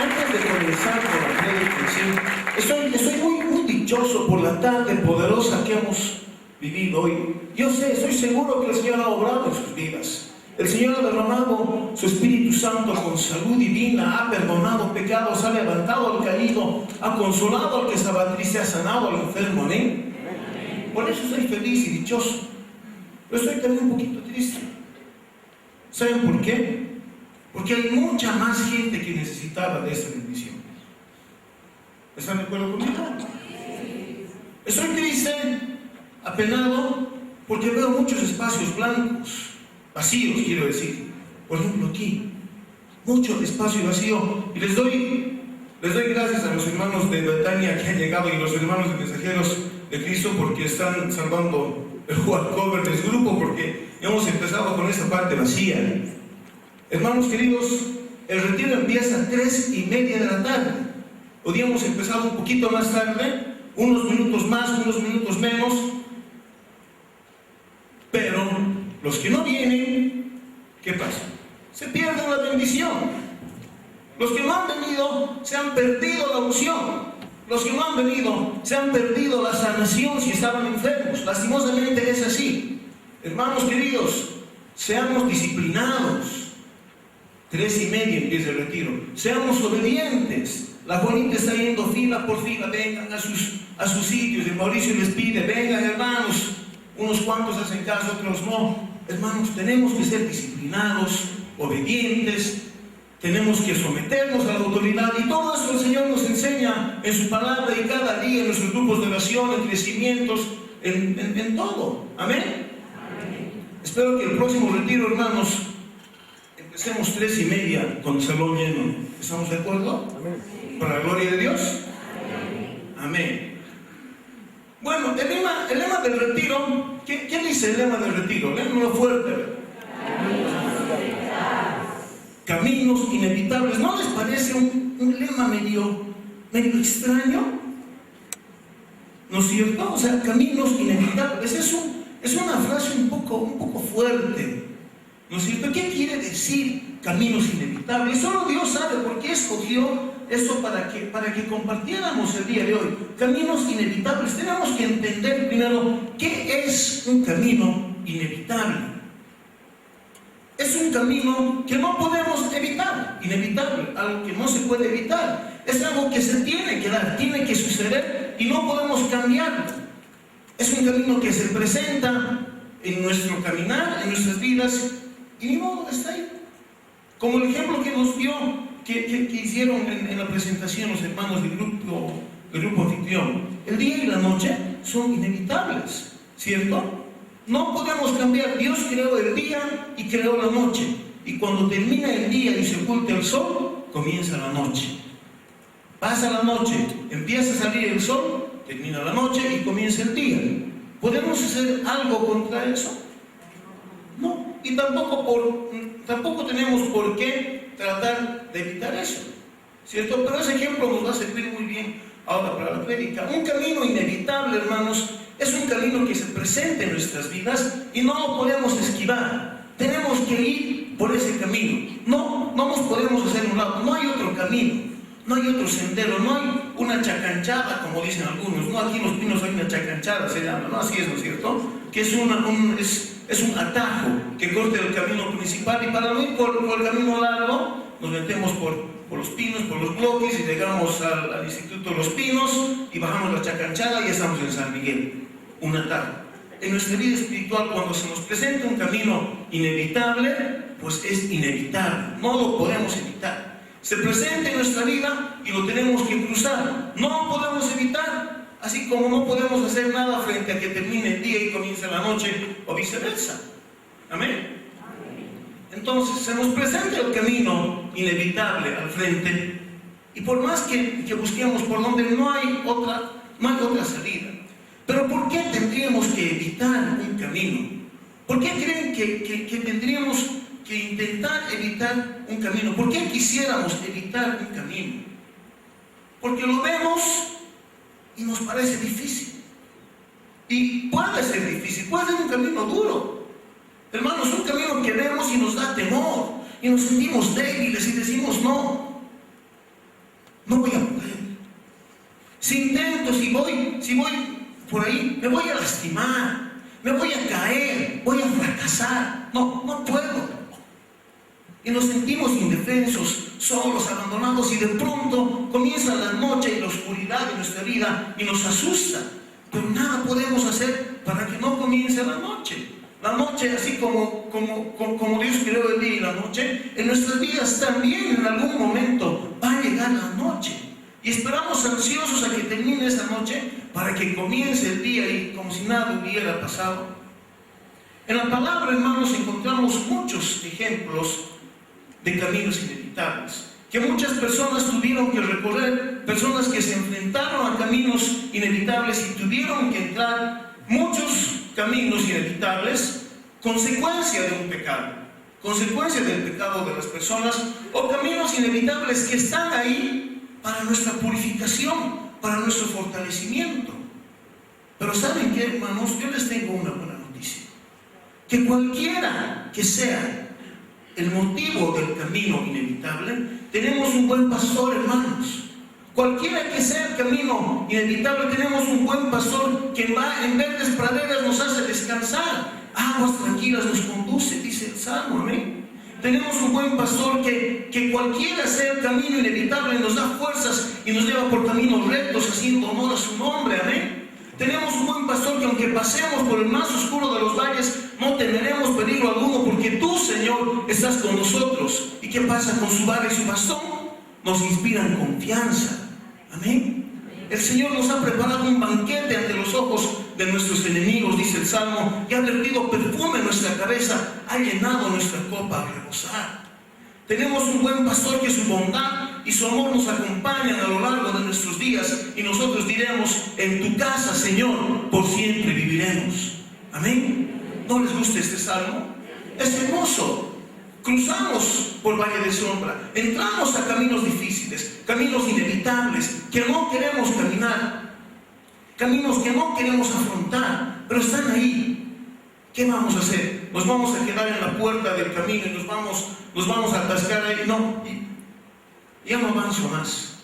Antes de comenzar con la prédica, estoy muy dichoso por la tarde poderosa que hemos vivido hoy. Yo sé, estoy seguro que el Señor ha obrado en sus vidas. El Señor ha derramado su Espíritu Santo con salud divina, ha perdonado pecados, ha levantado al caído, ha consolado al que estaba triste, ha sanado al enfermo. ¿Amén? Por eso estoy feliz y dichoso. Pero estoy también un poquito triste. ¿Saben por qué? Porque hay mucha más gente que necesitaba de esta bendición. ¿Están de acuerdo conmigo? Estoy triste, apenado, porque veo muchos espacios blancos, vacíos, quiero decir. Por ejemplo, aquí, mucho espacio vacío. Y les doy gracias a los hermanos de Betania que han llegado y los hermanos de Mensajeros de Cristo porque están salvando el walkover de su grupo, porque hemos empezado con esta parte vacía. Hermanos queridos, el retiro empieza a 3:30 de la tarde. Hoy día hemos empezado un poquito más tarde, unos minutos más, unos minutos menos. Pero los que no vienen, ¿qué pasa? Se pierden la bendición. Los que no han venido se han perdido la unción. Los que no han venido se han perdido la sanación si estaban enfermos. Lastimosamente es así. Hermanos queridos, seamos disciplinados. 3:30 empieza el retiro. Seamos obedientes. La Juanita está yendo fila por fila. Vengan a sus sitios. El Mauricio les pide, vengan hermanos. Unos cuantos hacen caso, otros no. Hermanos, tenemos que ser disciplinados, obedientes. Tenemos que someternos a la autoridad. Y todo eso el Señor nos enseña en su palabra y cada día en nuestros grupos de oración, en crecimientos, en todo. Amén. Amén. Espero que el próximo retiro, hermanos, empecemos 3:30 con el salón lleno. ¿Estamos de acuerdo? Amén. Para la gloria de Dios. Amén. Amén. Bueno, el lema del retiro, ¿qué dice el lema del retiro? Léanmelo fuerte. Caminos inevitables. ¿No les parece un lema medio extraño? ¿No es cierto? O sea, caminos inevitables. Es una frase un poco fuerte. ¿No es cierto? ¿Qué quiere decir caminos inevitables? Solo Dios sabe por qué escogió esto para que compartiéramos el día de hoy. Caminos inevitables. Tenemos que entender primero qué es un camino inevitable. Es un camino que no podemos evitar. Inevitable, algo que no se puede evitar. Es algo que se tiene que dar, tiene que suceder y no podemos cambiarlo. Es un camino que se presenta en nuestro caminar, en nuestras vidas. Y ni modo, está ahí. Como el ejemplo que nos dio, que hicieron en la presentación los hermanos del grupo anfitrión. El día y la noche son inevitables, ¿cierto? No podemos cambiar. Dios creó el día y creó la noche. Y cuando termina el día y se oculta el sol, comienza la noche. Pasa la noche, empieza a salir el sol, termina la noche y comienza el día. ¿Podemos hacer algo contra eso? No. Y tampoco tenemos por qué tratar de evitar eso, ¿cierto? Pero ese ejemplo nos va a servir muy bien ahora para la prédica. Un camino inevitable, hermanos, es un camino que se presenta en nuestras vidas y no lo podemos esquivar. Tenemos que ir por ese camino. No nos podemos hacer un lado. No hay otro camino, no hay otro sendero, no hay una chacanchada, como dicen algunos. No, aquí en Los Pinos hay una chacanchada, se llama, ¿no? Así es, ¿no es cierto? Que es un atajo que corta el camino principal, y para no ir por el camino largo nos metemos por los pinos, por los bloques, y llegamos al Instituto Los Pinos y bajamos la chacanchada y ya estamos en San Miguel. Un atajo. En nuestra vida espiritual, cuando se nos presenta un camino inevitable, pues es inevitable, no lo podemos evitar. Se presenta en nuestra vida y lo tenemos que cruzar. No lo podemos evitar, así como no podemos hacer nada frente a que termine el día y comience la noche, o viceversa. Amén. Entonces se nos presenta el camino inevitable al frente, y por más que busquemos por donde, no hay otra salida. Pero ¿por qué tendríamos que evitar un camino? ¿Por qué creen que tendríamos que intentar evitar un camino? ¿Por qué quisiéramos evitar un camino? Porque lo vemos y nos parece difícil. Y puede ser difícil, puede ser un camino duro. Hermanos, un camino que vemos y nos da temor, y nos sentimos débiles y decimos no. no voy a poder. Si intento, si voy por ahí, me voy a lastimar, me voy a caer, voy a fracasar. No puedo. Y nos sentimos indefensos, solos, abandonados, y de pronto comienza la noche y la oscuridad de nuestra vida y nos asusta. Pero nada podemos hacer para que no comience la noche. La noche, así como Dios creó el día y la noche, en nuestras vidas también en algún momento va a llegar la noche. Y esperamos ansiosos a que termine esa noche para que comience el día y como si nada hubiera pasado. En la palabra, hermanos, encontramos muchos ejemplos de caminos inevitables que muchas personas tuvieron que recorrer, personas que se enfrentaron a caminos inevitables y tuvieron que entrar muchos caminos inevitables, consecuencia de un pecado, consecuencia del pecado de las personas, o caminos inevitables que están ahí para nuestra purificación, para nuestro fortalecimiento. Pero ¿saben qué, hermanos? Yo les tengo una buena noticia: que cualquiera que sea el motivo del camino inevitable, tenemos un buen pastor, hermanos. Cualquiera que sea el camino inevitable, tenemos un buen pastor que va en verdes praderas, nos hace descansar, aguas tranquilas nos conduce, dice el Salmo, amén. Tenemos un buen pastor que cualquiera sea el camino inevitable, nos da fuerzas y nos lleva por caminos rectos, haciendo honor a su nombre, amén. Tenemos un buen pastor que aunque pasemos por el más oscuro de los valles, no temeremos peligro alguno, porque tú, Señor, estás con nosotros. ¿Y qué pasa con su vara y su bastón? Nos inspiran confianza. Amén. El Señor nos ha preparado un banquete ante los ojos de nuestros enemigos, dice el Salmo, y ha vertido perfume en nuestra cabeza, ha llenado nuestra copa a rebosar. Tenemos un buen pastor que su bondad y su amor nos acompañan a lo largo de nuestros días, y nosotros diremos: en tu casa, Señor, por siempre viviremos. Amén. ¿No les gusta este salmo? Es hermoso. Cruzamos por valle de sombra, entramos a caminos difíciles, caminos inevitables que no queremos caminar, caminos que no queremos afrontar, pero están ahí. ¿Qué vamos a hacer? ¿Nos vamos a quedar en la puerta del camino y nos vamos a atascar ahí? No, ya no avanzo más.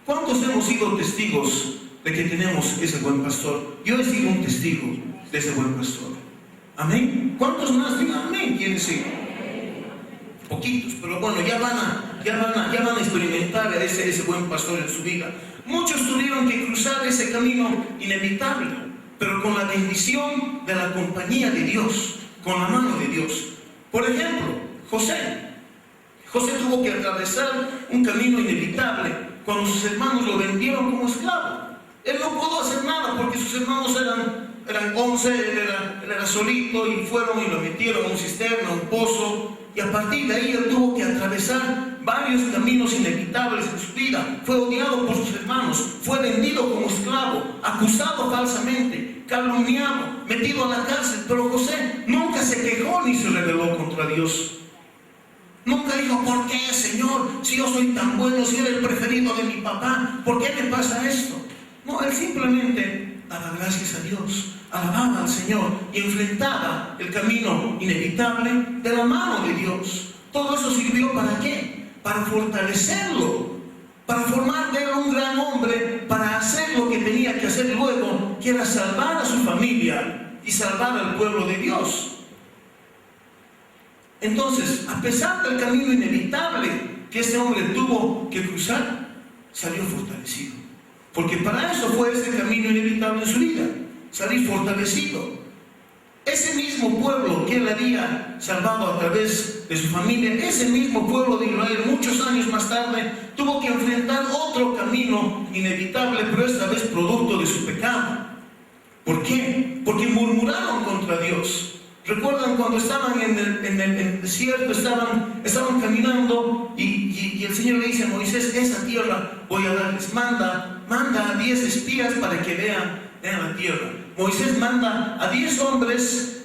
¿Cuántos hemos sido testigos de que tenemos ese buen pastor? Yo he sido un testigo de ese buen pastor. Amén. ¿Cuántos más digan amén? ¿Quiénes sí? Poquitos, pero bueno, ya van a experimentar a ese buen pastor en su vida. Muchos tuvieron que cruzar ese camino inevitable, pero con la bendición de la compañía de Dios, con la mano de Dios. Por ejemplo, José tuvo que atravesar un camino inevitable cuando sus hermanos lo vendieron como esclavo. Él no pudo hacer nada porque sus hermanos eran 11, él era solito, y fueron y lo metieron en un cisterna, un pozo, y a partir de ahí él tuvo que atravesar varios caminos inevitables en su vida. Fue odiado por sus hermanos, fue vendido como esclavo, acusado falsamente, calumniado, metido a la cárcel, pero José nunca se quejó ni se rebeló contra Dios. Nunca dijo: ¿por qué, Señor? Si yo soy tan bueno, si era el preferido de mi papá, ¿por qué me pasa esto? No, él simplemente daba gracias a Dios, alababa al Señor y enfrentaba el camino inevitable de la mano de Dios. Todo eso sirvió ¿para qué? Para fortalecerlo, para formar de él un gran hombre, para hacer lo que tenía que hacer luego, que era salvar a su familia y salvar al pueblo de Dios. Entonces, a pesar del camino inevitable que este hombre tuvo que cruzar, salió fortalecido. Porque para eso fue ese camino inevitable en su vida, salir fortalecido. Ese mismo pueblo que él había salvado a través de su familia, ese mismo pueblo de Israel, muchos años más tarde, tuvo que enfrentar otro camino inevitable, pero esta vez producto de su pecado. ¿Por qué? Porque murmuraron contra Dios. ¿Recuerdan cuando estaban en el desierto, estaban caminando y el Señor le dice a Moisés: esa tierra voy a darles, manda a 10 espías para que vean la tierra. Moisés manda a 10 hombres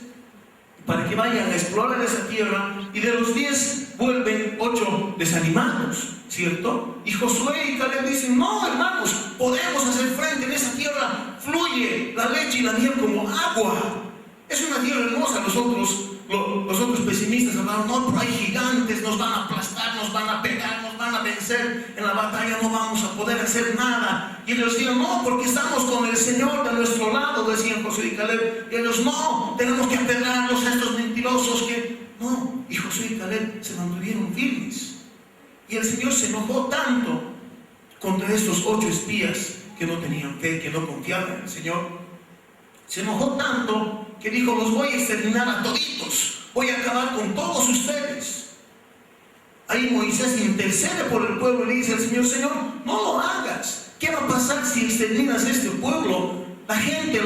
para que vayan a explorar esa tierra, y de los 10 vuelven 8 desanimados, ¿cierto? Y Josué y Caleb dicen: no, hermanos, podemos hacer frente. En esa tierra fluye la leche y la miel como agua. Es una tierra hermosa. Los otros pesimistas hablaron: no, pero hay gigantes, nos van a aplastar, nos van a pegar, nos van a vencer en la batalla, no vamos a poder hacer nada. Y ellos decían, no, porque estamos con el Señor de nuestro lado, decían Josué y Caleb. Y ellos, no, tenemos que apedrearlos a estos mentirosos que... No, y Josué y Caleb se mantuvieron firmes. Y el Señor se enojó tanto contra estos 8 espías que no tenían fe, que no confiaban en el Señor. Se enojó tanto que dijo, los voy a exterminar a toditos, voy a acabar con todos ustedes. Ahí Moisés intercede por el pueblo y le dice al Señor, Señor, no lo hagas. ¿Qué va a pasar si exterminas este pueblo? La gente,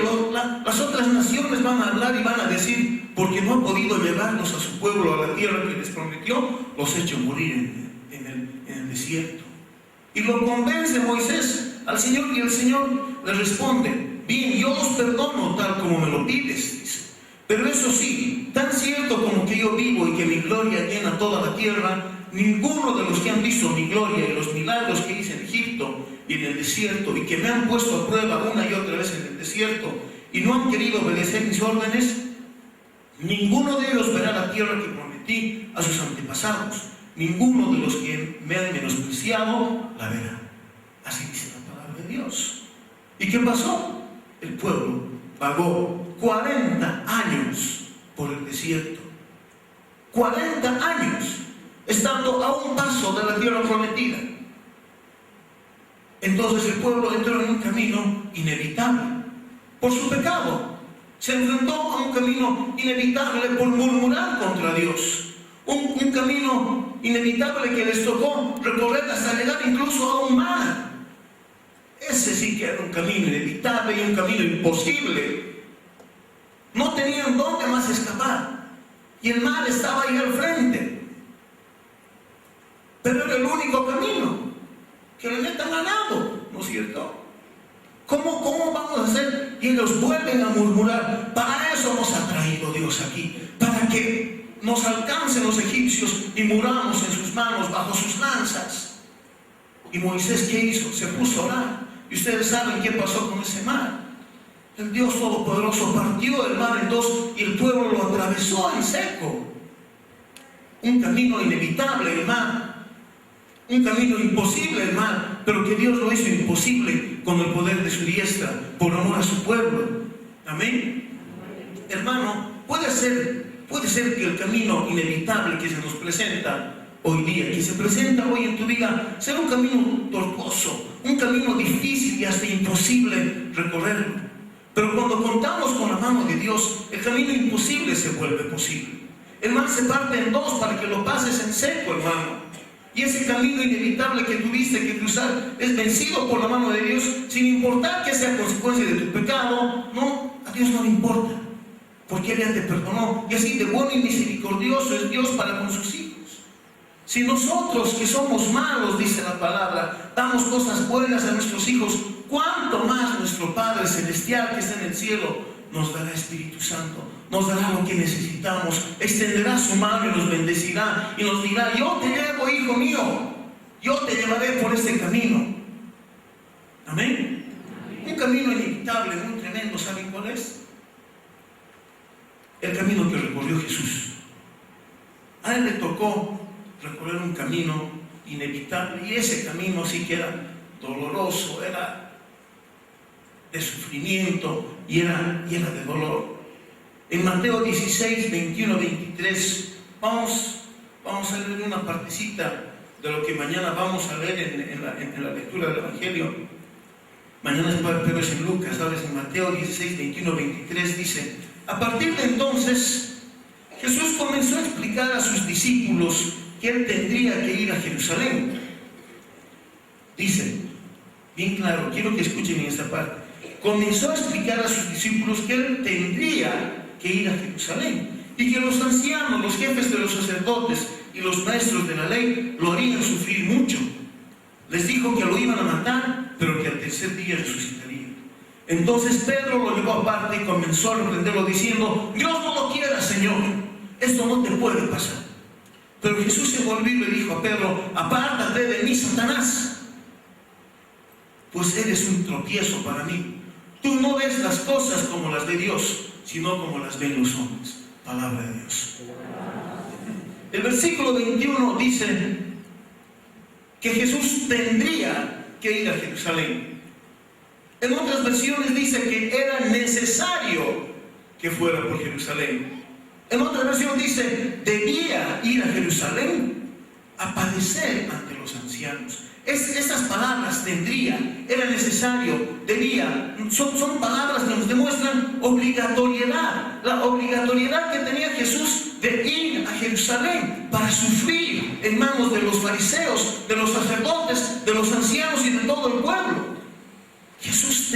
las otras naciones van a hablar y van a decir, porque no ha podido llevarlos a su pueblo, a la tierra que les prometió, los ha hecho morir en el desierto. Y lo convence Moisés al Señor, y el Señor le responde, bien, yo los perdono tal como me lo pides, dice. Pero eso sí, tan cierto como que yo vivo y que mi gloria llena toda la tierra, ninguno de los que han visto mi gloria y los milagros que hice en Egipto y en el desierto, y que me han puesto a prueba una y otra vez en el desierto, y no han querido obedecer mis órdenes, ninguno de ellos verá la tierra que prometí a sus antepasados. Ninguno de los que me han menospreciado la verá. Así dice la palabra de Dios. ¿Y qué pasó? El pueblo vagó 40 años por el desierto. 40 años, estando a un paso de la tierra prometida. Entonces el pueblo entró en un camino inevitable por su pecado. Se enfrentó a un camino inevitable por murmurar contra Dios. Un camino inevitable que les tocó recorrer hasta llegar incluso a un mar. Ese sí que era un camino inevitable y un camino imposible. No tenían dónde más escapar. Y el mar estaba ahí al frente. Pero era el único camino. Que le metan al lado, ¿no es cierto? ¿Cómo vamos a hacer? Y ellos vuelven a murmurar. Para eso nos ha traído Dios aquí. Para que nos alcancen los egipcios y muramos en sus manos, bajo sus lanzas. Y Moisés, ¿qué hizo? Se puso a orar. Y ustedes saben qué pasó con ese mar. El Dios Todopoderoso partió el mar en dos y el pueblo lo atravesó en seco. Un camino inevitable el mar. Un camino imposible el mar, pero que Dios lo hizo imposible con el poder de su diestra, por amor a su pueblo. Amén. Hermano, puede ser que el camino inevitable que se nos presenta hoy día, que se presenta hoy en tu vida, sea un camino tortuoso, un camino difícil y hasta imposible recorrerlo. Pero cuando contamos con la mano de Dios, el camino imposible se vuelve posible. El mar se parte en dos para que lo pases en seco, hermano. Y ese camino inevitable que tuviste que cruzar es vencido por la mano de Dios, sin importar que sea consecuencia de tu pecado. No, a Dios no le importa, porque Él ya te perdonó. Y así de bueno y misericordioso es Dios para con sus hijos. Si nosotros que somos malos, dice la palabra, damos cosas buenas a nuestros hijos, ¿cuánto más nuestro Padre Celestial que está en el cielo nos dará Espíritu Santo? Nos dará lo que necesitamos, extenderá su mano y nos bendecirá y nos dirá, yo te llevo, hijo mío, yo te llevaré por este camino. Amén. Un camino inevitable, muy tremendo. ¿Saben cuál es? El camino que recorrió Jesús. A Él le tocó recorrer un camino inevitable, y ese camino sí que era doloroso, era de sufrimiento y era de dolor. En Mateo 16, 21, 23, vamos a leer una partecita de lo que mañana vamos a leer en la lectura del Evangelio. Mañana es pero es en Lucas, ahora es en Mateo 16, 21, 23, dice: a partir de entonces, Jesús comenzó a explicar a sus discípulos que Él tendría que ir a Jerusalén. Dice, bien claro, quiero que escuchen en esta parte. Comenzó a explicar a sus discípulos que Él tendría que ir a Jerusalén, y que los ancianos, los jefes de los sacerdotes y los maestros de la ley lo harían sufrir mucho. Les dijo que lo iban a matar, pero que al tercer día resucitaría. Entonces Pedro lo llevó aparte y comenzó a reprenderlo diciendo: Dios no lo quiera, Señor, esto no te puede pasar. Pero Jesús se volvió y le dijo a Pedro: apártate de mí, Satanás, pues eres un tropiezo para mí. Tú no ves las cosas como las de Dios, sino como las ven los hombres. Palabra de Dios. El versículo 21 dice: que Jesús tendría que ir a Jerusalén. En otras versiones dice que era necesario que fuera por Jerusalén. En otra versión dice, debía ir a Jerusalén a padecer ante los ancianos. Estas palabras, tendría, era necesario, debía, son palabras que nos demuestran obligatoriedad. La obligatoriedad que tenía Jesús de ir a Jerusalén para sufrir en manos de los fariseos, de los sacerdotes, de los ancianos y de todo el pueblo. Jesús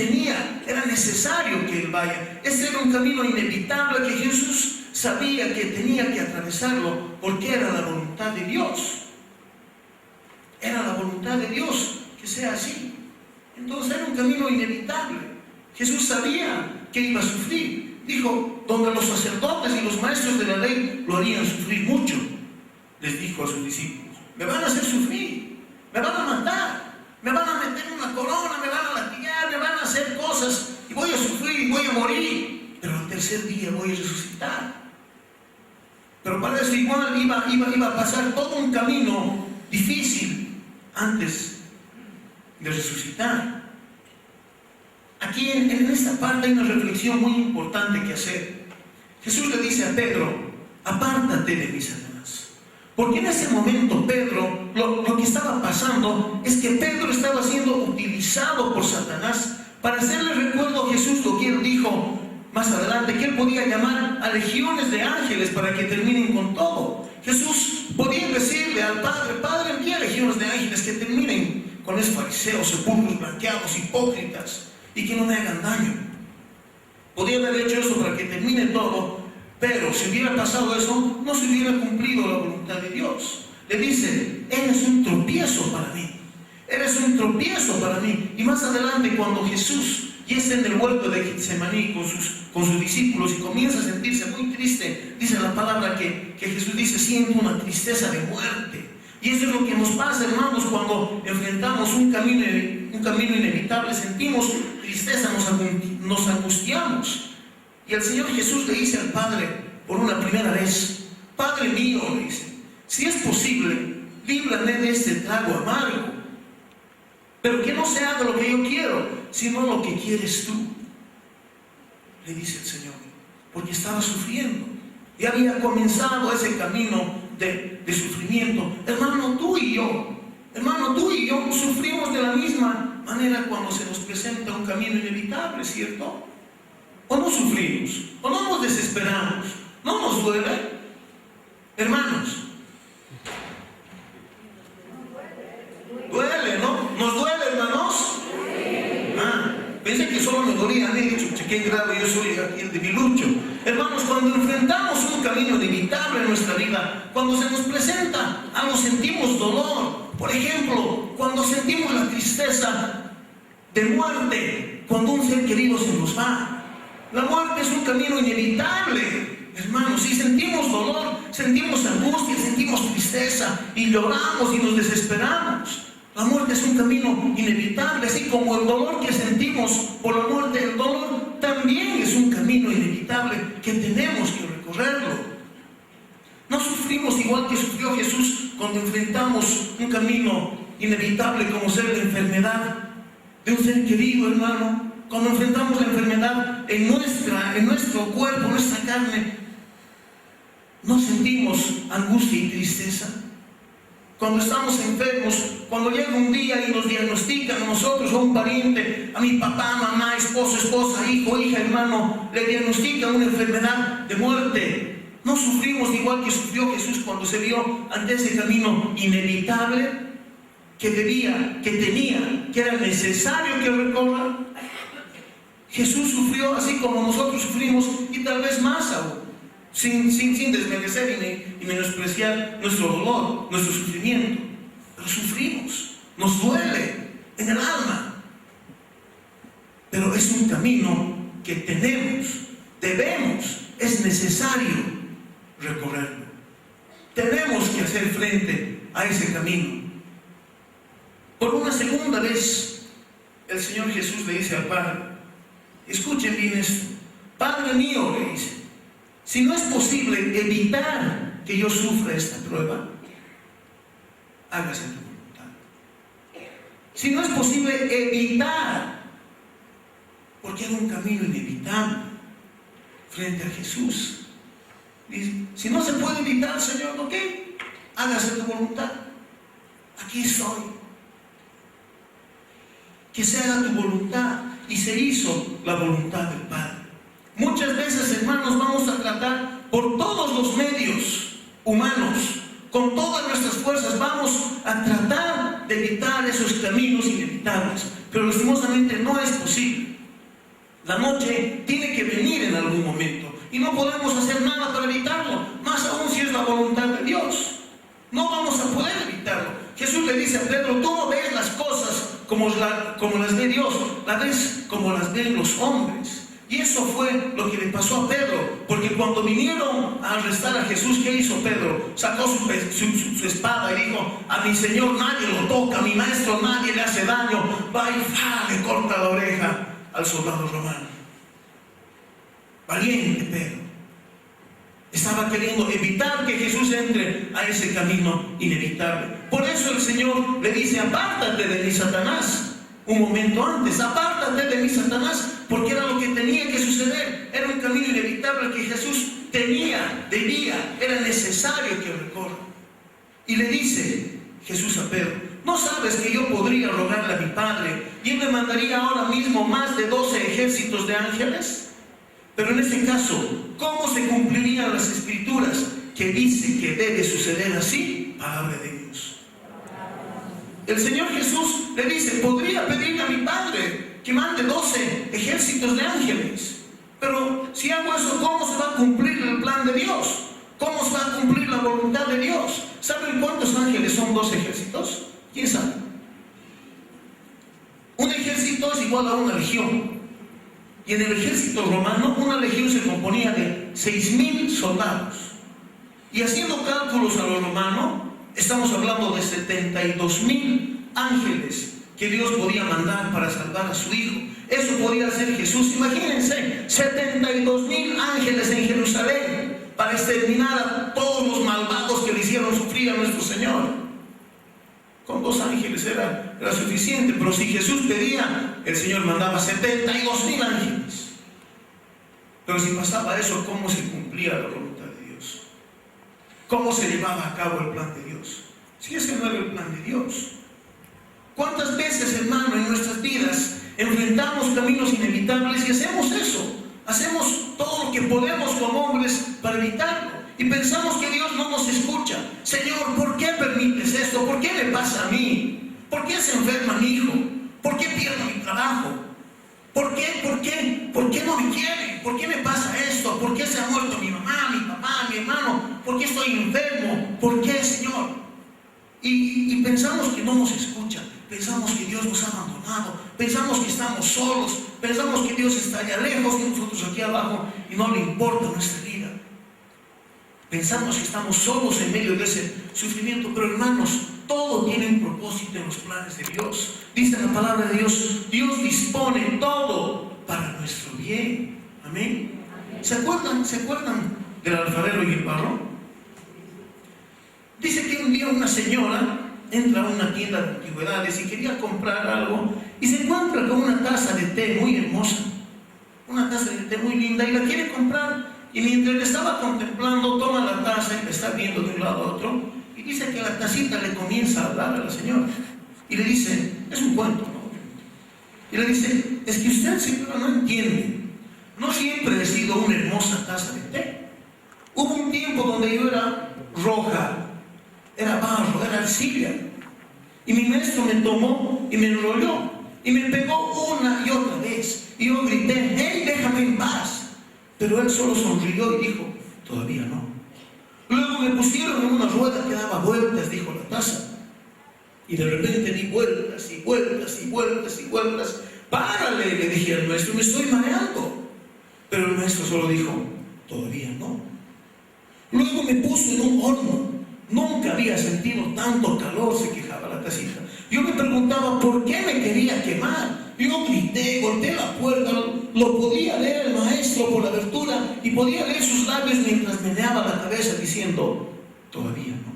era necesario que él vaya. Este era un camino inevitable que Jesús sabía que tenía que atravesarlo porque era la voluntad de Dios. Era la voluntad de Dios que sea así. Entonces era un camino inevitable. Jesús sabía que iba a sufrir. Dijo, donde los sacerdotes y los maestros de la ley lo harían sufrir mucho, les dijo a sus discípulos, me van a hacer sufrir, me van a matar, me van a meter una corona, me van a latigar, me van a hacer cosas y voy a sufrir y voy a morir, pero al tercer día voy a resucitar. Pero para eso igual iba a pasar todo un camino difícil antes de resucitar. Aquí en esta parte hay una reflexión muy importante que hacer. Jesús le dice a Pedro, apártate de mí, Satanás. Porque en ese momento Pedro, lo que estaba pasando es que Pedro estaba siendo utilizado por Satanás para hacerle recuerdo a Jesús lo que él dijo más adelante, que él podía llamar a legiones de ángeles para que terminen con todo. Jesús podía decirle al Padre, Padre, envía legiones de ángeles que terminen con esos fariseos, sepulcros blanqueados, hipócritas, y que no me hagan daño. Podía haber hecho eso para que termine todo, pero si hubiera pasado eso, no se hubiera cumplido la voluntad de Dios. Le dice, eres un tropiezo para mí, eres un tropiezo para mí. Y más adelante, cuando Jesús ya está en el huerto de Getsemaní con sus discípulos y comienza a sentirse muy triste, dice la palabra que Jesús dice, siento una tristeza de muerte. Y eso es lo que nos pasa, hermanos, cuando enfrentamos un camino inevitable, sentimos tristeza, nos angustiamos. Y el Señor Jesús le dice al Padre por una primera vez, Padre mío, le dice, si es posible, líbrame de este trago amargo, pero que no se haga lo que yo quiero, sino lo que quieres tú, le dice el Señor, porque estaba sufriendo y había comenzado ese camino de sufrimiento. Hermano, tú y yo sufrimos de la misma manera cuando se nos presenta un camino inevitable, ¿cierto? ¿O no sufrimos? ¿O no nos desesperamos? ¿No nos duele? Hermanos, duele, ¿no? ¿Nos duele, hermanos? Pensé que solo me dolía a mí, qué grave, yo soy aquí el debilucho. Hermanos, cuando enfrentamos un camino inevitable en nuestra vida, cuando se nos presenta algo, sentimos dolor. Por ejemplo, cuando sentimos la tristeza de muerte, cuando un ser querido se nos va. La muerte es un camino inevitable, hermanos. Si sentimos dolor, sentimos angustia, sentimos tristeza y lloramos y nos desesperamos. La muerte es un camino inevitable, así como el dolor que sentimos por la muerte, el dolor también es un camino inevitable que tenemos que recorrerlo. No sufrimos igual que sufrió Jesús cuando enfrentamos un camino inevitable como ser la enfermedad de un ser querido, hermano. Cuando enfrentamos la enfermedad en nuestro cuerpo, nuestra carne, no sentimos angustia y tristeza. Cuando estamos enfermos, cuando llega un día y nos diagnostican a nosotros o a un pariente, a mi papá, mamá, esposo, esposa, hijo, hija, hermano, le diagnostican una enfermedad de muerte, no sufrimos igual que sufrió Jesús cuando se vio ante ese camino inevitable que tenía, que era necesario que recorra. Jesús sufrió así como nosotros sufrimos y tal vez más aún. Sin desmerecer y menospreciar nuestro dolor, nuestro sufrimiento, pero sufrimos, nos duele en el alma, pero es un camino que debemos, es necesario recorrerlo. Tenemos que hacer frente a ese camino. Por una segunda vez, el Señor Jesús le dice al Padre, escuchen bien esto, Padre mío, le dice, si no es posible evitar que yo sufra esta prueba, hágase tu voluntad. si no es posible evitar, porque era un camino inevitable frente a Jesús. Dice, si no se puede evitar, Señor, ¿ok? Hágase tu voluntad. Aquí estoy. Que se haga tu voluntad. Y se hizo la voluntad del Padre. Muchas veces, hermanos, vamos a tratar por todos los medios humanos, con todas nuestras fuerzas, vamos a tratar de evitar esos caminos inevitables. Pero lastimosamente no es posible. La noche tiene que venir en algún momento y no podemos hacer nada para evitarlo, más aún si es la voluntad de Dios. No vamos a poder evitarlo. Jesús le dice a Pedro, tú no ves las cosas como las ve Dios, las ves como las ven los hombres. Y eso fue lo que le pasó a Pedro, porque cuando vinieron a arrestar a Jesús, ¿qué hizo Pedro? Sacó su espada y dijo, a mi Señor nadie lo toca, a mi maestro nadie le hace daño. Va y le corta la oreja al soldado romano. Valiente Pedro. Estaba queriendo evitar que Jesús entre a ese camino inevitable. Por eso el Señor le dice, apártate de mí, Satanás. Un momento antes, apártate de mí, Satanás, porque era lo que tenía que suceder. Era un camino inevitable que Jesús era necesario que recorra. Y le dice Jesús a Pedro, ¿no sabes que yo podría rogarle a mi Padre y Él me mandaría ahora mismo más de 12 ejércitos de ángeles? Pero en este caso, ¿cómo se cumplirían las Escrituras que dice que debe suceder así? Palabra de Dios. El Señor Jesús le dice, podría pedirle a mi Padre que mande 12 ejércitos de ángeles. Pero si hago eso, ¿cómo se va a cumplir el plan de Dios? ¿Cómo se va a cumplir la voluntad de Dios? ¿Saben cuántos ángeles son 12 ejércitos? ¿Quién sabe? Un ejército es igual a una legión. Y en el ejército romano, una legión se componía de 6.000 soldados. Y haciendo cálculos a lo romano, estamos hablando de 72.000 ángeles que Dios podía mandar para salvar a su Hijo. Eso podía hacer Jesús. Imagínense, 72.000 ángeles en Jerusalén para exterminar a todos los malvados que le hicieron sufrir a nuestro Señor. Con 2 ángeles era suficiente, pero si Jesús pedía, el Señor mandaba 72.000 ángeles. Pero si pasaba eso, ¿cómo se cumplía la voluntad de Dios? ¿Cómo se llevaba a cabo el plan de Dios? Si ese no era el plan de Dios. ¿Cuántas veces, hermano, en nuestras vidas enfrentamos caminos inevitables y hacemos eso? Hacemos todo lo que podemos como hombres para evitarlo. Y pensamos que Dios no nos escucha. Señor, ¿por qué permites esto? ¿Por qué me pasa a mí? ¿Por qué se enferma mi hijo? ¿Por qué pierdo mi trabajo? ¿Por qué no me quieren? ¿Por qué me pasa esto? ¿Por qué se ha muerto mi mamá, mi papá, mi hermano? ¿Por qué estoy enfermo? ¿Por qué, Señor? Y pensamos que no nos escucha. Pensamos que Dios nos ha abandonado. Pensamos que estamos solos. Pensamos que Dios está allá lejos de nosotros aquí abajo y no le importa nuestra vida. Pensamos que estamos solos en medio de ese sufrimiento, pero hermanos, todo tiene un propósito en los planes de Dios. Dice la palabra de Dios, Dios dispone todo para nuestro bien. Amén. ¿Se acuerdan del alfarero y el barro? Dice que un día una señora entra a una tienda de antigüedades y quería comprar algo y se encuentra con una taza de té muy hermosa, una taza de té muy linda y la quiere comprar. Y mientras le estaba contemplando, toma la taza y la está viendo de un lado a otro y dice que la tacita le comienza a hablar a la señora y le dice, es un cuento, ¿no? Y le dice, es que usted, señora, no entiende, no siempre he sido una hermosa taza de té. Hubo un tiempo donde yo era roja, era barro, era arcilla, y mi maestro me tomó y me enrolló y me pegó una y otra vez y yo grité, hey, déjame en paz. Pero él solo sonrió y dijo, todavía no. Luego me pusieron en una rueda que daba vueltas, dijo la taza. Y de repente di vueltas y vueltas y vueltas y vueltas. Párale, le dije al maestro, me estoy mareando. Pero el maestro solo dijo, todavía no. Luego me puso en un horno. Nunca había sentido tanto calor, se quejaba la tacita. Yo me preguntaba, ¿por qué me quería quemar? Yo grité, golpeé la puerta, lo podía leer el maestro por la abertura y podía leer sus labios mientras meneaba la cabeza diciendo, todavía no.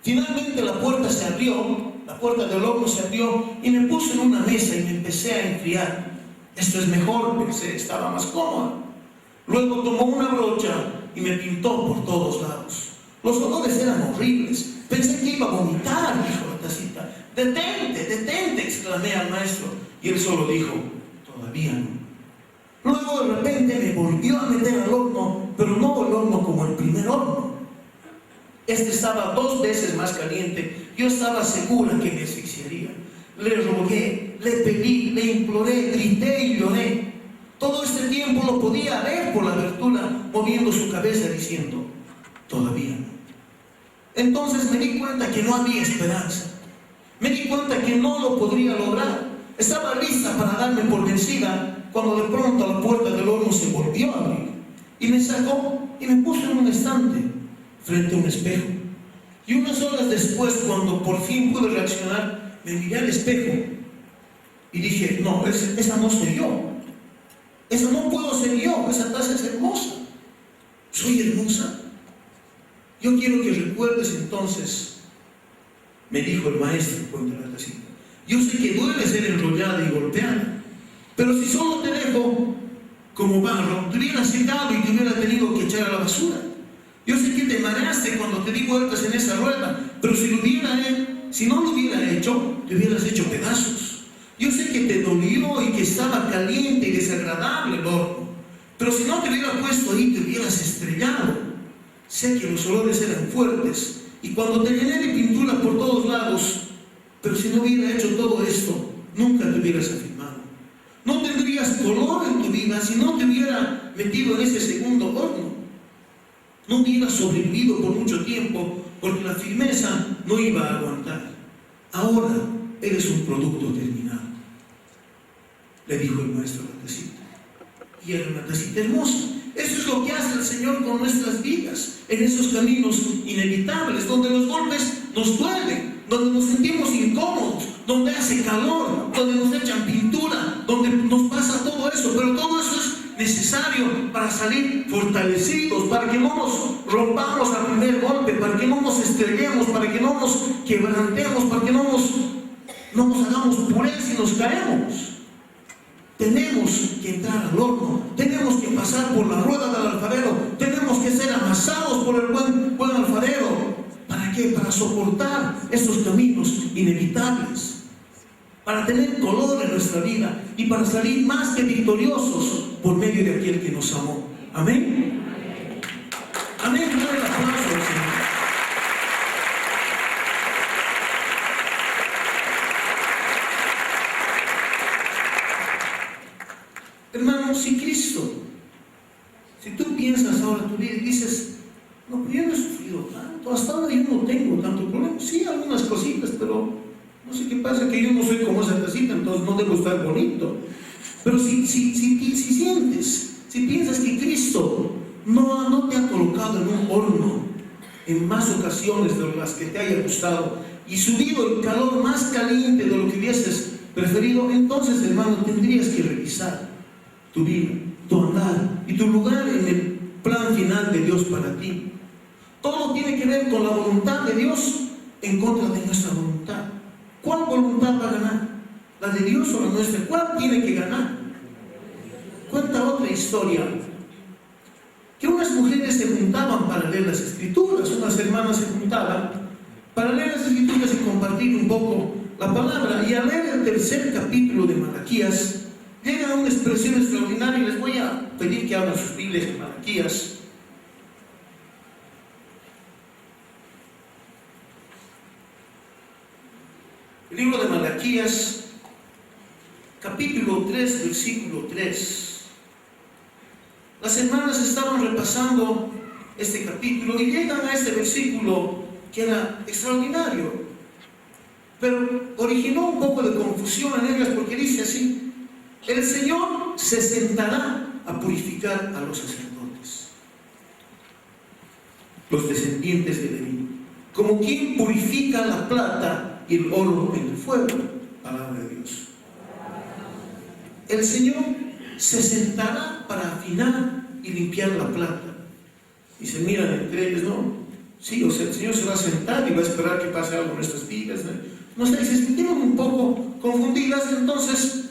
Finalmente la puerta se abrió, la puerta del horno se abrió y me puse en una mesa y me empecé a enfriar. Esto es mejor, pensé, estaba más cómodo. Luego tomó una brocha y me pintó por todos lados. Los olores eran horribles. Pensé que iba a vomitar, dijo la tacita. Detente, detente, exclamé al maestro. Y él solo dijo, todavía no. Luego de repente me volvió a meter al horno, pero no el horno como el primer horno. Este estaba 2 veces más caliente. Yo estaba segura que me asfixiaría. Le rogué, le pedí, le imploré, grité y lloré. Todo este tiempo lo podía ver por la abertura, moviendo su cabeza diciendo, todavía no. Entonces me di cuenta que no había esperanza. Me di cuenta que no lo podría lograr. Estaba lista para darme por vencida cuando de pronto la puerta del horno se volvió a abrir y me sacó y me puso en un estante frente a un espejo. Y unas horas después, cuando por fin pude reaccionar, me miré al espejo y dije, no, esa no soy yo. Esa no puedo ser yo. Esa taza es hermosa. ¿Soy hermosa? Yo quiero que recuerdes entonces, me dijo el maestro cuando la tacita. Yo sé que duele ser enrollada y golpeada, pero si solo te dejo como barro, te hubiera secado y te hubiera tenido que echar a la basura. Yo sé que te mareaste cuando te di vueltas en esa rueda, pero si no lo hubiera hecho, te hubieras hecho pedazos. Yo sé que te dolió y que estaba caliente y desagradable el horno, pero si no te hubiera puesto ahí, te hubieras estrellado. Sé que los olores eran fuertes y cuando te llené de pintura por todos lados, pero si no hubiera hecho todo esto, nunca te hubieras afirmado. No tendrías color en tu vida si no te hubiera metido en ese segundo horno. No hubieras sobrevivido por mucho tiempo porque la firmeza no iba a aguantar. Ahora eres un producto terminado, le dijo el maestro a la tacita. Y era una tacita hermosa. Eso es lo que hace el Señor con nuestras vidas, en esos caminos inevitables, donde los golpes nos duelen, donde nos sentimos incómodos, donde hace calor, donde nos echan pintura, donde nos pasa todo eso, pero todo eso es necesario para salir fortalecidos, para que no nos rompamos al primer golpe, para que no nos estrellemos, para que no nos quebrantemos, para que no nos hagamos purés y nos caemos. Tenemos que entrar al horno, tenemos que pasar por la rueda del alfarero, tenemos que ser amasados por el buen alfarero. ¿Para qué? Para soportar estos caminos inevitables, para tener color en nuestra vida y para salir más que victoriosos por medio de aquel que nos amó. Amén. Amén. Dale el aplauso al Señor. Hermano, si Cristo, si tú piensas ahora tu vida y dices, no, pero yo no he sufrido tanto, hasta ahora yo no tengo tanto problema. Sí, algunas cositas, pero no sé qué pasa, que yo no soy como esa tacita, entonces no debo estar bonito. Pero si sientes, si piensas que Cristo no te ha colocado en un horno en más ocasiones de las que te haya gustado y subido el calor más caliente de lo que hubieses preferido, entonces, hermano, tendrías que revisar tu vida, tu andar y tu lugar en el plan final de Dios para ti. Todo tiene que ver con la voluntad de Dios en contra de nuestra voluntad. ¿Cuál voluntad va a ganar? ¿La de Dios o la nuestra? ¿Cuál tiene que ganar? Cuenta otra historia, que unas mujeres se juntaban para leer las Escrituras, unas hermanas se juntaban para leer las Escrituras y compartir un poco la palabra. Y al leer el 3er capítulo de Malaquías, llega una expresión extraordinaria y les voy a pedir que abran sus Biblias en Malaquías. El libro de Malaquías, capítulo 3, versículo 3. Las hermanas estaban repasando este capítulo y llegan a este versículo que era extraordinario, pero originó un poco de confusión en ellas porque dice así: el Señor se sentará a purificar a los sacerdotes, los descendientes de Leví, como quien purifica la plata y el oro en el fuego. Palabra de Dios. El Señor se sentará para afinar y limpiar la plata. Y se miran entre ellos, ¿no? Sí, o sea, el Señor se va a sentar y va a esperar que pase algo en nuestras vidas, ¿no? no sé, se sintieron un poco confundidas. Entonces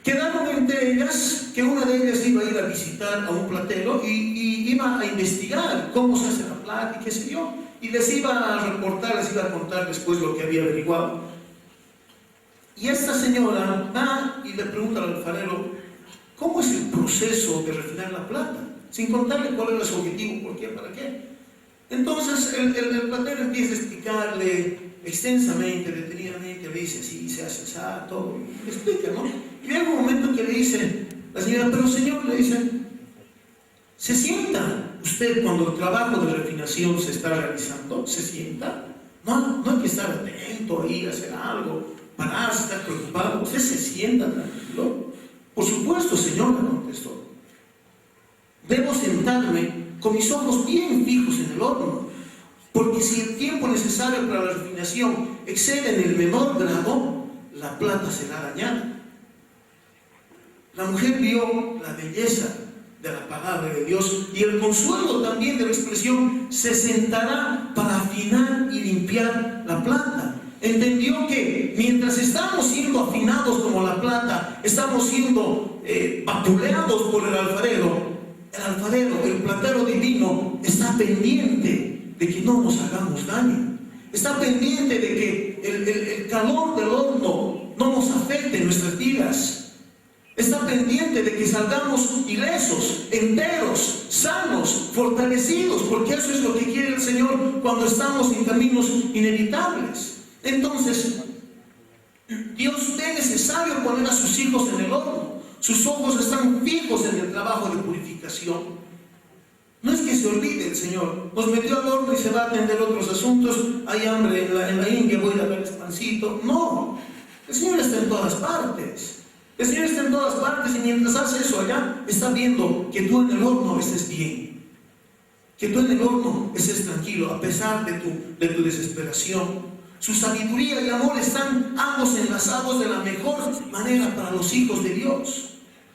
quedaron entre ellas que una de ellas iba a ir a visitar a un platero y iba a investigar cómo se hace la plata y qué sé yo, y les iba a reportar, les iba a contar después lo que había averiguado. Y esta señora va y le pregunta al alfarero cómo es el proceso de refinar la plata, sin contarle cuál era su objetivo, por qué, para qué. Entonces el platero empieza a explicarle extensamente, detenidamente, le dice así, se hace así, todo, le explica, ¿no? Y llega un momento que le dice la señora, pero señor, le dice, ¿se sienta usted cuando el trabajo de refinación se está realizando? ¿Se sienta? No hay que estar atento ahí, hacer algo, pararse, estar preocupado. Usted se sienta tranquilo. Por supuesto, señora, contestó. Debo sentarme con mis ojos bien fijos en el horno, porque si el tiempo necesario para la refinación excede en el menor grado, la plata será dañada. La mujer vio la belleza de la palabra de Dios y el consuelo también de la expresión se sentará para afinar y limpiar la plata. Entendió que mientras estamos siendo afinados como la plata, estamos siendo vapuleados por el alfarero, el platero divino está pendiente de que no nos hagamos daño. Está pendiente de que el calor del horno no nos afecte en nuestras vidas. Está pendiente de que salgamos ilesos, enteros, sanos, fortalecidos, porque eso es lo que quiere el Señor cuando estamos en caminos inevitables. Entonces, Dios ve necesario poner a sus hijos en el horno. Sus ojos están fijos en el trabajo de purificación. No es que se olvide el Señor, nos metió al horno y se va a atender otros asuntos. Hay hambre en la India, voy a ver el pancito. No, el Señor está en todas partes. El Señor está en todas partes y mientras hace eso allá, está viendo que tú en el horno estés bien, que tú en el horno estés tranquilo a pesar de tu desesperación. Su sabiduría y amor están ambos enlazados de la mejor manera para los hijos de Dios.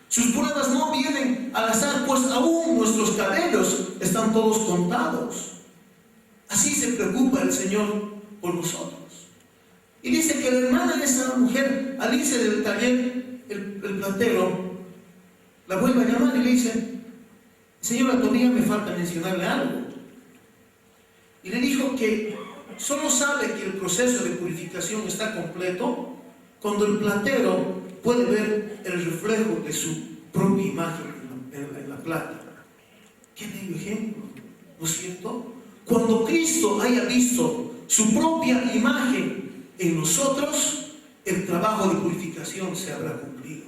Sus pruebas no vienen al azar, pues aún nuestros cabellos están todos contados. Así se preocupa el Señor por nosotros. Y dice que la hermana de esa mujer, al irse del taller, el platero la vuelve a llamar y le dice, señora, todavía me falta mencionarle algo. Y le dijo que solo sabe que el proceso de purificación está completo cuando el platero puede ver el reflejo de su propia imagen en la plata. Qué bello ejemplo, ¿no es cierto? Cuando Cristo haya visto su propia imagen en nosotros, el trabajo de purificación se habrá cumplido.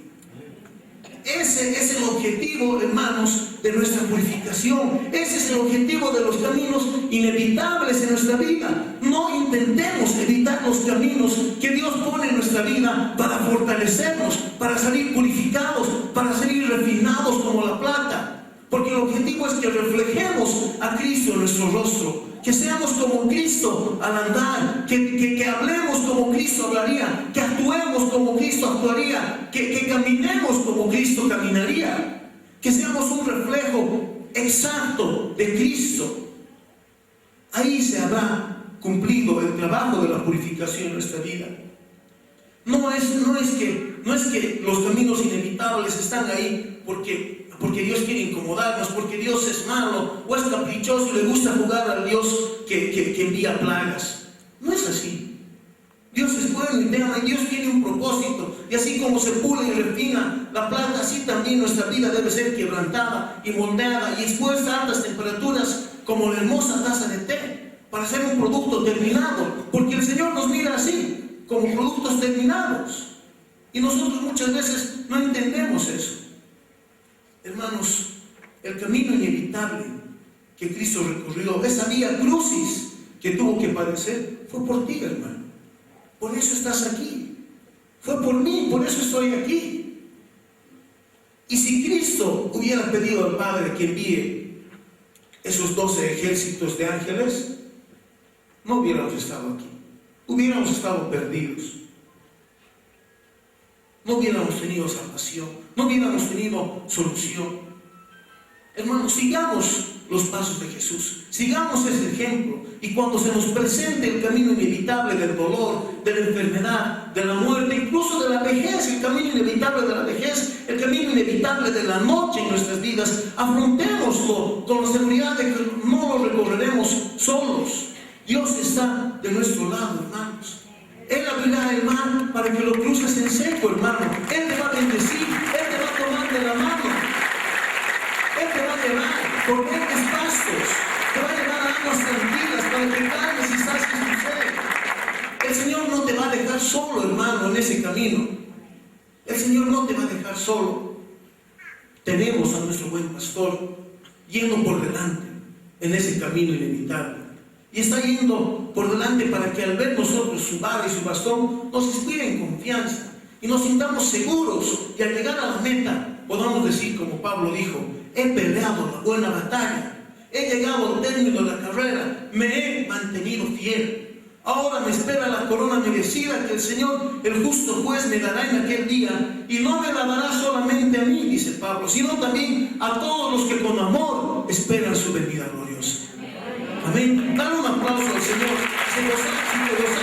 Ese es el objetivo, hermanos, de nuestra purificación. Ese es el objetivo de los caminos inevitables en nuestra vida. No intentemos evitar los caminos que Dios pone en nuestra vida para fortalecernos, para salir purificados, para salir refinados como la plata. Porque el objetivo es que reflejemos a Cristo en nuestro rostro, que seamos como Cristo al andar, que hablemos como Cristo hablaría, que actuemos como Cristo actuaría, que caminemos como Cristo caminaría, que seamos un reflejo exacto de Cristo. Ahí se habrá cumplido el trabajo de la purificación en nuestra vida. No es que los caminos inevitables están ahí porque Dios quiere incomodarnos, porque Dios es malo o es caprichoso y le gusta jugar al Dios que envía plagas. No es así. Dios es bueno y te ama y Dios tiene un propósito. Y así como se pule y refina la plata, así también nuestra vida debe ser quebrantada y moldeada y expuesta a altas temperaturas como la hermosa taza de té para ser un producto terminado. Porque el Señor nos mira así, como productos terminados. Y nosotros muchas veces no entendemos eso. Hermanos, el camino inevitable que Cristo recorrió, esa vía crucis que tuvo que padecer, fue por ti, hermano. Por eso estás aquí. Fue por mí, por eso estoy aquí. Y si Cristo hubiera pedido al Padre que envíe esos 12 ejércitos de ángeles, no hubiéramos estado aquí. Hubiéramos estado perdidos. No hubiéramos tenido salvación, no hubiéramos tenido solución. Hermanos, sigamos los pasos de Jesús, sigamos ese ejemplo. Y cuando se nos presente el camino inevitable del dolor, de la enfermedad, de la muerte, incluso de la vejez, el camino inevitable de la vejez, el camino inevitable de la noche en nuestras vidas, afrontémoslo con la seguridad de que no lo recorreremos solos. Dios está de nuestro lado, hermanos. Él abrirá el mar para que lo cruces en seco, hermano. Él te va a bendecir, Él te va a tomar de la mano. Él te va a llevar por verdes pastos, te va a llevar a aguas tranquilas para que calmes y sacies tu sed. El Señor no te va a dejar solo, hermano, en ese camino. El Señor no te va a dejar solo. Tenemos a nuestro buen pastor yendo por delante en ese camino inevitable. Y está yendo por delante para que al ver nosotros su vara y su bastón nos inspire en confianza y nos sintamos seguros, y al llegar a la meta podamos decir como Pablo dijo: he peleado la buena batalla, he llegado al término de la carrera, me he mantenido fiel. Ahora me espera la corona merecida que el Señor, el justo juez, me dará en aquel día, y no me la dará solamente a mí, dice Pablo, sino también a todos los que con amor esperan su venida gloriosa. Amén. Dale un aplauso al Señor. Se goza,